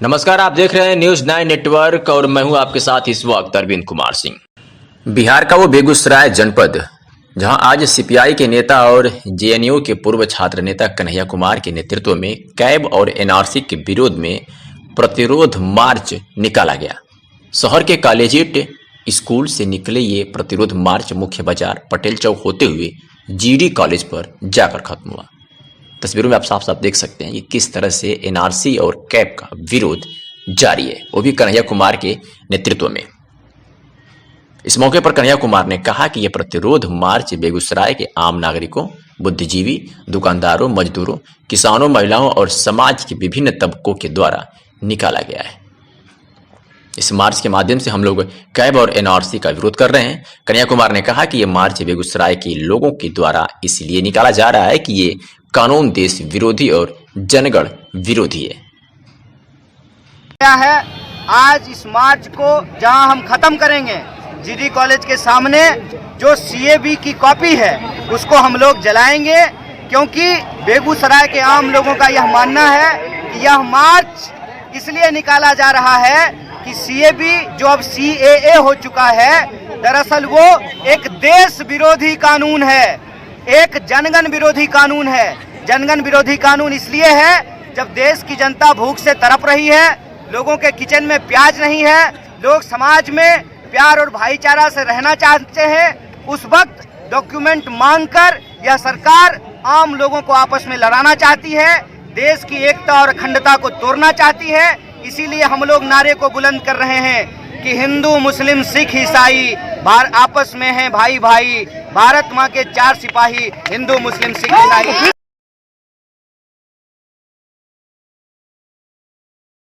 नमस्कार, आप देख रहे हैं न्यूज 9 नेटवर्क और मैं हूं आपके साथ इस वक्त अरविंद कुमार सिंह। बिहार का वो बेगूसराय जनपद जहां आज सीपीआई के नेता और जेएनयू के पूर्व छात्र नेता कन्हैया कुमार के नेतृत्व में कैब और एनआरसी के विरोध में प्रतिरोध मार्च निकाला गया। शहर के कॉलेजिएट स्कूल से निकले ये प्रतिरोध मार्च मुख्य बाजार पटेल चौक होते हुए जीडी कॉलेज पर जाकर खत्म हुआ। तस्वीरों में आप साफ साफ देख सकते हैं कि किस तरह से एनआरसी और कैब का विरोध जारी है, वो भी कन्हैया कुमार के नेतृत्व में। इस मौके पर कन्हैया कुमार ने कहा कि यह प्रतिरोध मार्च बेगूसराय के आम नागरिकों, बुद्धिजीवी, दुकानदारों, मजदूरों, किसानों, महिलाओं और समाज के विभिन्न तबकों के द्वारा निकाला गया है। इस मार्च के माध्यम से हम लोग कैब और एनआरसी का विरोध कर रहे हैं। कन्हैया कुमार ने कहा कि यह मार्च बेगूसराय के लोगों के द्वारा इसलिए निकाला जा रहा है कि ये कानून देश विरोधी और जनगण विरोधी है। क्या है आज इस मार्च को जहां हम खत्म करेंगे जीडी कॉलेज के सामने जो सीएबी की कॉपी है उसको हम लोग जलाएंगे, क्योंकि बेगूसराय के आम लोगों का यह मानना है कि यह मार्च इसलिए निकाला जा रहा है कि सीएबी जो अब सीएए हो चुका है, दरअसल वो एक देश विरोधी कानून है, एक जनगण विरोधी कानून है। जनगण विरोधी कानून इसलिए है जब देश की जनता भूख से तड़प रही है, लोगों के किचन में प्याज नहीं है, लोग समाज में प्यार और भाईचारा से रहना चाहते हैं, उस वक्त डॉक्यूमेंट मांगकर यह सरकार आम लोगों को आपस में लड़ाना चाहती है, देश की एकता और अखंडता को तोड़ना चाहती है। इसीलिए हम लोग नारे को बुलंद कर रहे हैं कि हिंदू, मुस्लिम, सिख, ईसाई आपस में हैं भाई भाई, भारत माँ के 4 सिपाही, हिंदू, मुस्लिम, सिख, ईसाई।